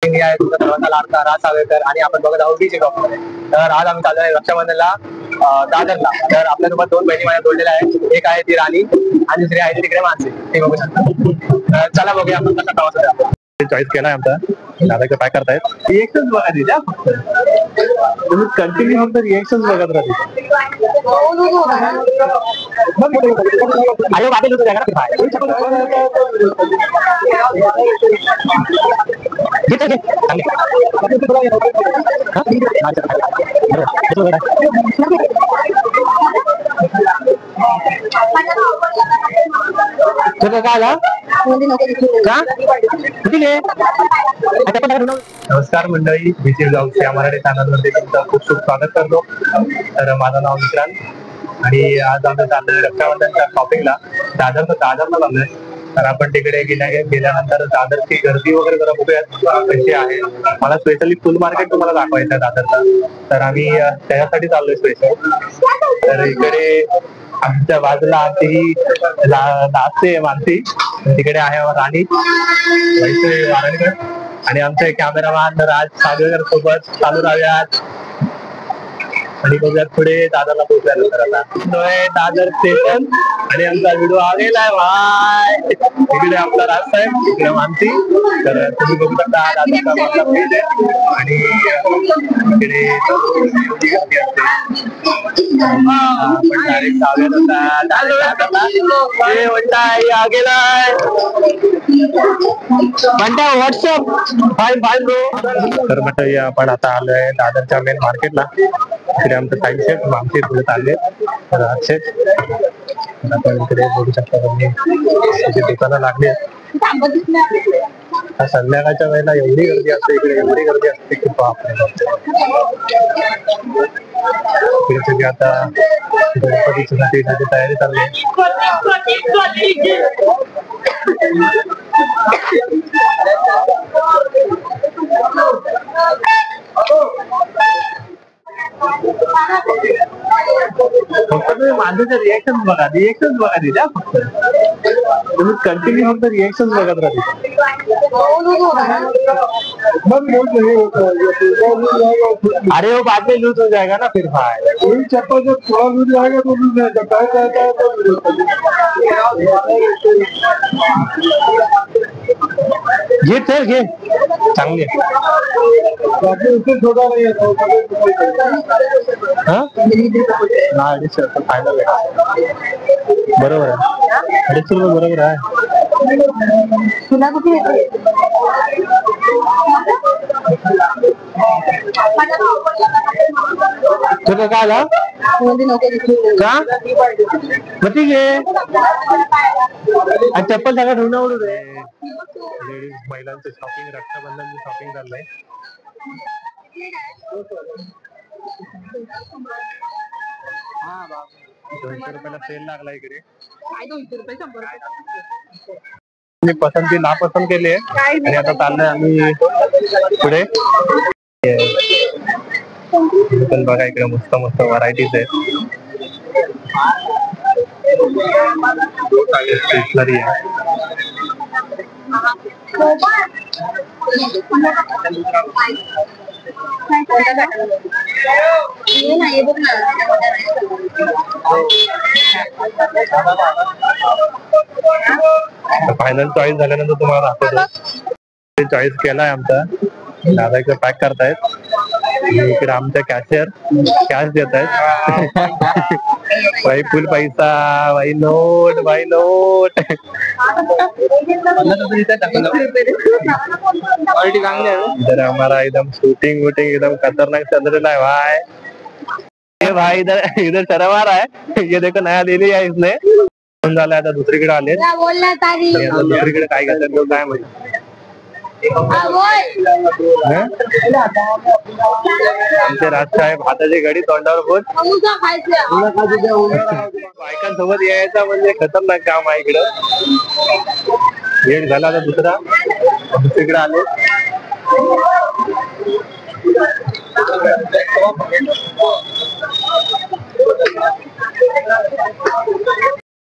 मी आहे तुमचा सर्वांचा लाडका राज सावेकर आणि आपण बघत आहोत डीजे डॉक्टर. तर आज आम्ही चालू आहे रक्षाबंधनला दादरला. तर आपल्यासोबत दोन बहिणी माझ्या जोडलेल्या आहेत. एक आहे ती राणी आणि दुसरी आहे ती तिकडे मानसी. ते बघू शकता. चला बघूया आपण कसा प्रवास होता. चॉईस केलाय आमचा दादा काय करतायत रिएक्शन बघा तिच्या फक्त तुम्ही कंटिन्यू फक्त रिएक्शन बघत राहते. अरे बाबा लुट जाएगा ना नमस्कार मंडळी, बीसी ब्लॉग्स या मराठी चॅनलवरती तुमचं खूप खूप स्वागत करतो. तर माझं नाव विक्रांत आणि आज आम्ही चाललोय रक्षाबंधनच्या शॉपिंगला. दादरला चाललोय. तर आपण तिकडे गेल्यानंतर दादरची गर्दी वगैरे जरा बघूयात कशी आहे. मला स्पेशली फुल मार्केट तुम्हाला दाखवायचं आहे दादरचा. तर आम्ही त्याच्यासाठी चाललोय स्पेशल. तर इकडे आमच्या बाजूला आमची नाचते मानसी, तिकडे आहे राणी आणि आमचे कॅमेरामॅन राज सावेकर सोबत चालू राहूयात आणि बघूयात पुढे दादरला पोहोचल्यानंतर. आता दादर स्टेशन आणि आमचा व्हिडिओ आलेला आहे. इकडे आपला राज साहेब, इकडे मानसी. तर तुम्ही बघू शकता दादरचा ब्रिज आहे आणि इकडे व्हॉट्सअप बाय बाय ब्रो. तर म्हटलं आपण आता आलोय दादरच्या मेन मार्केटला. इकडे आमचं टाइम सेट मागचे पुढे चालले आपण इकडे बघू शकता तुम्ही दुकानं लागली. संध्याकाळच्या वेळेला एवढी गर्दी असते इकडे, एवढी गर्दी असते की बापरे. इकडे सगळी आता गणपतीची तयारी चालली आहे. फक्त तुम्ही माझं रिएक्शन बघा तिच्या फक्त तुम्ही कंटिन्यू फक्त रिएक्शन बघत राहते. अरे वो बाद में लूज हो जाएगा ना फिर भाई. चप्पल जब थोड़ा लूज जाएगा तो लूज नहीं जाता. घे तर घे चांगली छोटा नाही आहे. फायनल बरोबर आहे. 250 रुपये बरोबर आहे. तुला कुठे तुला काय आला का मग ठीक आहे. चप्पल सगळं ठेवण्यावरून आहे. लेडीज महिलांचे शॉपिंग, रक्षाबंधनची शॉपिंग चाललंय. 200 रुपयाला सेल लागला इकडे. मी पसंती नापसंत केली आहे आणि आता चाललोय आम्ही पुढे. पण बघा इकडे मस्त मस्त व्हरायटीज आहेत. स्टेशनरी आहे. फायनल चॉईस झाल्यानंतर तुम्हाला दाखवतो. चॉईस केलाय आमचा दादा. इकडे पॅक करतायत. इकडे आमच्या कॅशियर कॅश देत आहेत. भाई फुल पैसा, भाई नोट, भाई नोट. इधर हमारा एकदम शूटिंग वूटिंग एकदम खतरनाक चल रहा है भाई. ये भाई इधर शर्म आ रहा है. ये देखो नया ले लिया इसने. झालं आता दुसरीकडे आले. दुसरीकडे काय घेतात काय माहिती. आमचे राजसाहेब हाताची घडी तोंडावर बोल. बायकांसोबत यायचा म्हणजे खतरनाक काम आहे इकडं. वेळ झाला आता दुसरीकडे आले.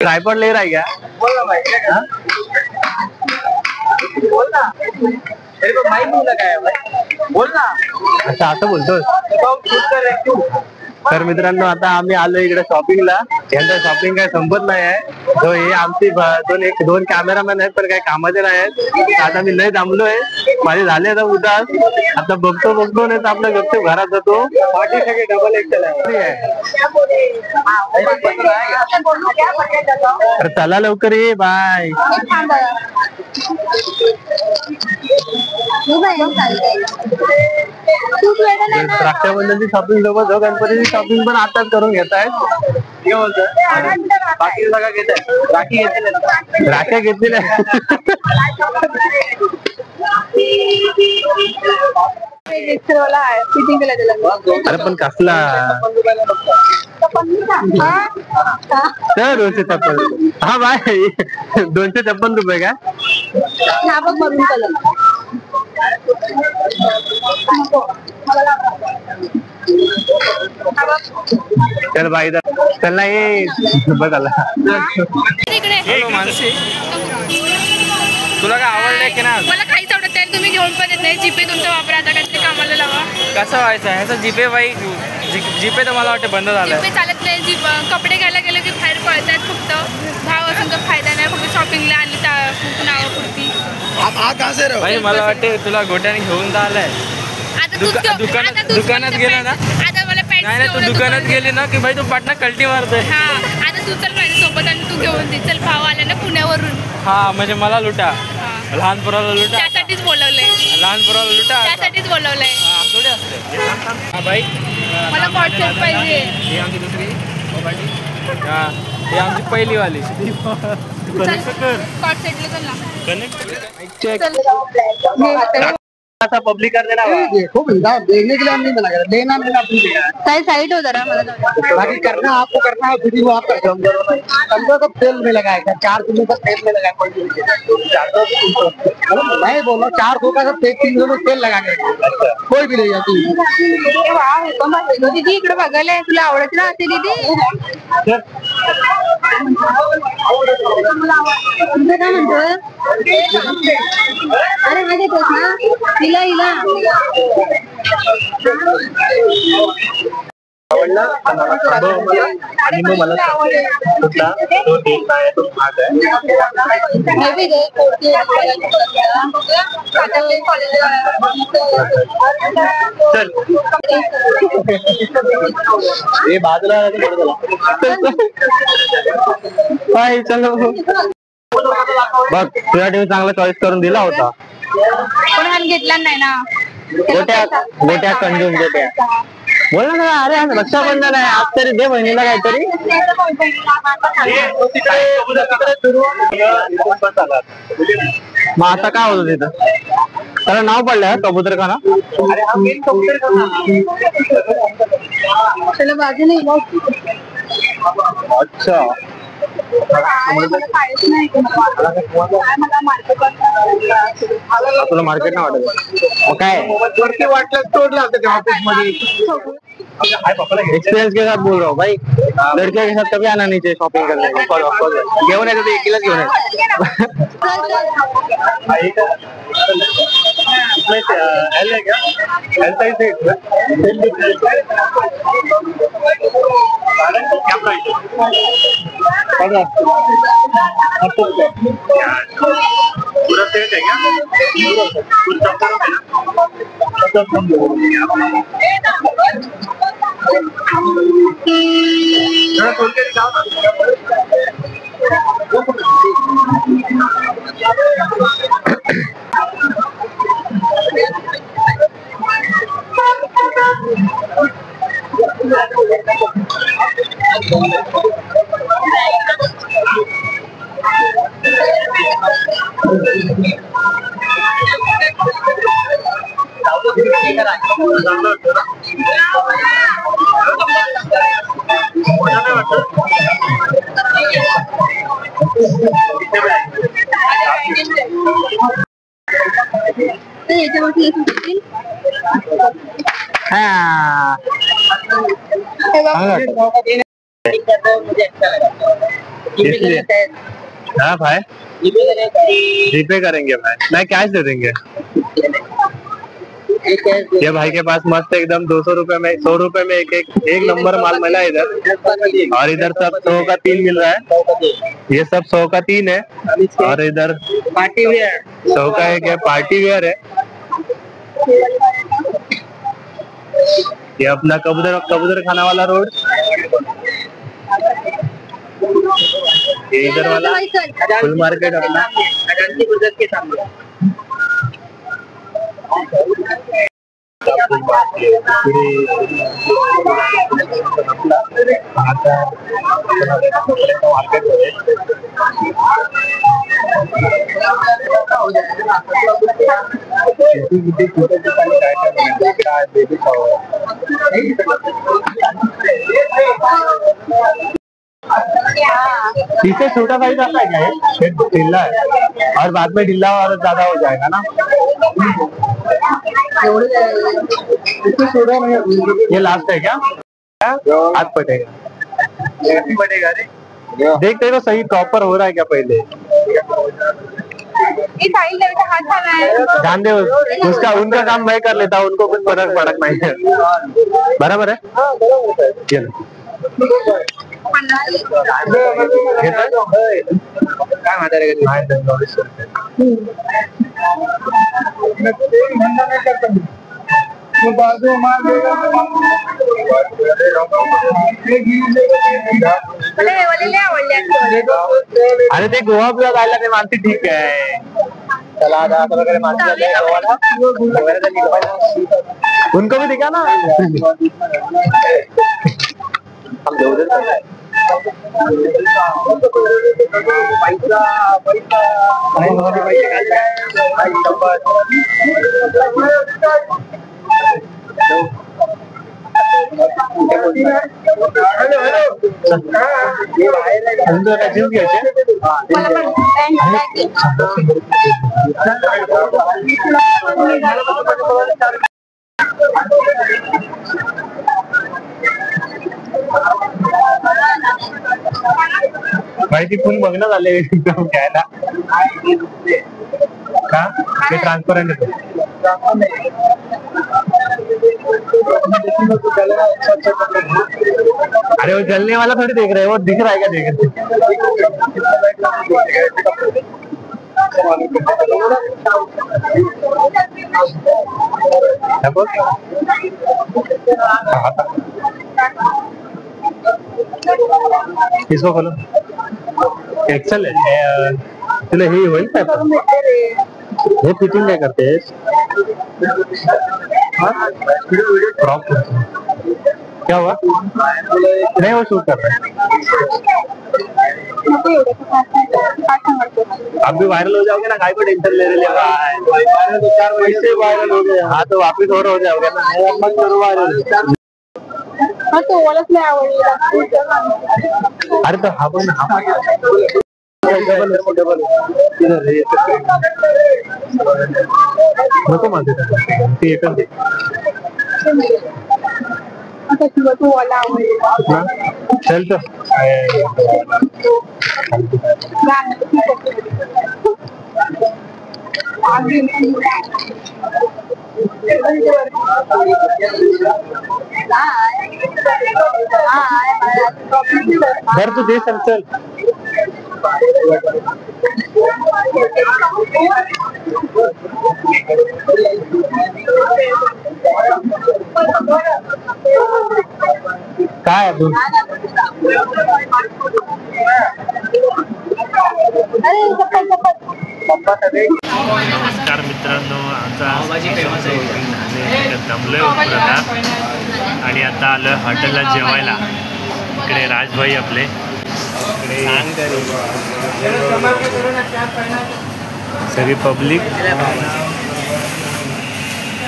ट्राइपॉड ले रहा है क्या? बोल ना बोल ना. अच्छा असं बोलतोस. तर मित्रांनो आता आम्ही आलो इकडे शॉपिंगला. यांचं शॉपिंग काय संपत नाही आहे. तो हे आमची दोन कॅमेरामॅन आहेत पण काही कामाचे नाही आहेत. आता मी लय थांबलोय. माझे झाले आता उदास. आता बघतो नाही तर आपल्या गपचूप घरात जातो. पाठी सगळे डबल एक्सेल आहे. तर चला लवकर ये. बाय. रक्षाबंधनची शॉपिंग सोबत गणपतीची शॉपिंग पण आताच करून घेतायत. बाकी सगळं घेत आहे. राखी घेतलेल्या. राख्या घेतलेल्या. अरे पण कसला तर 256. हा बाय 256 रुपये का. चल बाई चल ना ये बघ आला. मानसी तुला काय आवडलंय की नाही. मला काहीच आवडत नाही. तुम्ही घेऊन पण येत नाही. जीपे तुमचा वापर आता काहीतरी कामाला लावा. कसं व्हायचं ह्याचा जीपे बाई. जीपे तर मला वाटतं बंद झालं. जीपे चालत नाही. कपडे घ्यायला गेलो की बाहेर पळतायत. फक्त भाव असून तर फायदा नाही. फक्त शॉपिंगला आणली नावापुरती. भाई मला वाटते तुला गोट्याने घेऊन आलाय. दुकानात गेला ना. आता मला नाही तू दुकानात गेली ना की भाई तू पाटणा कल्टी मारतोय. हा आता तू चल माझ्या सोबत आणि तू घेऊन दे. चल भाव आला ना पुण्यावरून. हा म्हणजे मला लुटा. लहान पोराला लुटा. त्यासाठीच बोलवलंय. लहान पोराला लुटा. त्यासाठीच बोलवलंय. थोडे असते. हा बाई मला कॉटसेट पाहिजे. ही आमची दुसरी. हा ही आमची पहिली वाली. कॉटसेटला चल ना. पब्लिक कर देना. देखने के लिए हम नहीं मना कर लेना सही साइड हो जरा. बाकी करना आपको करना है फिर वो आप करते हो. हमको तो तेल में लगाया 400 का तेल में लगाया. मैं बोला 400 का सब 300 में तेल लगा के कोई भी नहीं जाती. दीदी इकडे बघायला तुला आवडत ना ते दीदी. अरे माझे ना हिला हिला आवडला आणि मग मला कुठला तो देश आहे तो भाग आहे. चल हे बाजूला चलो बघ तुझ्या टीव्ही चांगला चॉईस करून दिला होता. पण घेतला नाही ना. गोट्या कंजून गोट्या बोल ना. अरे आज रक्षाबंधन आहे. आज तरी दे बहिणीला काहीतरी. मग आता काय होतं तिथं. त्याला नाव पडलंय कबूतर खाना. त्याला बाजू नाही. अच्छा तुला मार्केट ना वाटत मग काय वाटलं तोडला होता त्या ऑफिस मध्ये. एक्सपीरियंस के साथ बोल रहा हूँ भाई. लड़कियों के साथ कभी आना नहीं चाहिए शॉपिंग करने को. घेऊन येतो ते एकीलाच घेऊन येतो. पूरा सेट है क्या. खोल के दिखाओ. हाँ भाई जीपे करेंगे भाई. नहीं कैश दे देंगे. ये भाई के पास मस्त एकदम 200 रुपए में 100 रुपए में एक नंबर माल मिला है इधर। और इधर सब 100 का 3 मिल रहा है। ये सब 100 का 3 है। और इधर पार्टी वेयर 100 का एक है, पार्टी वेयर है। ये अपना कबूतर खाना वाला रोड। ये इधर वाला फुल मार्केट अपना अजांती गुजर के सामने। पीछे छोटा साइज आता है क्या? ये ढीला है और बाद में ढीला और ज्यादा हो जाएगा ना। ये लास्ट है क्या? हाथ पटेगा देखते तो सही प्रॉपर हो रहा है क्या पहले। ध्यान दे उसका, उनका काम मैं कर लेता हूँ, उनको कुछ फर्क नहीं है। बराबर है। चलो काय अरे ते गोवा बिवा जायला ते मानसी ठीक आहे। चला वगैरे मानसी उनको भी दिखा ना। भाई ती फुल बघणं झाले एकदम घ्यायला का ते ट्रांसपरंट आहे। अरे वो जलने वाला थोड़ी देख रहे हैं, वो दिख रहा है क्या? देख इसको खोलो। एक्सेल है तुला हे होईल काय? हे फिटिंग काय करतेस? क्रॉप क्या हुआ? नहीं वो शूट कर रहा है। आप भी वायरल हो जाओगे ना, काय को टेंशन ले रहे हो? 4 पैसे वायरल हो गए। हाँ तो वापिस और हो जाओगे ना। मत करो वायरल। हाँ तो वाला नहीं आवडला। अरे तो हा पण डबल नको माझे ते एकच दे। आता तुला तो वाला आवडला चल तो घर तो दे सर चल। काय अजून नमस्कार मित्रांनो, आमचा दमलोय आता आणि आता आलोय हॉटेलला जेवायला। इकडे राजभाई आपले सगळी पब्लिक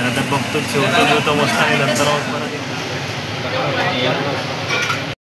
आता बघतो, शेवटचा जो मस्त आहे नंतर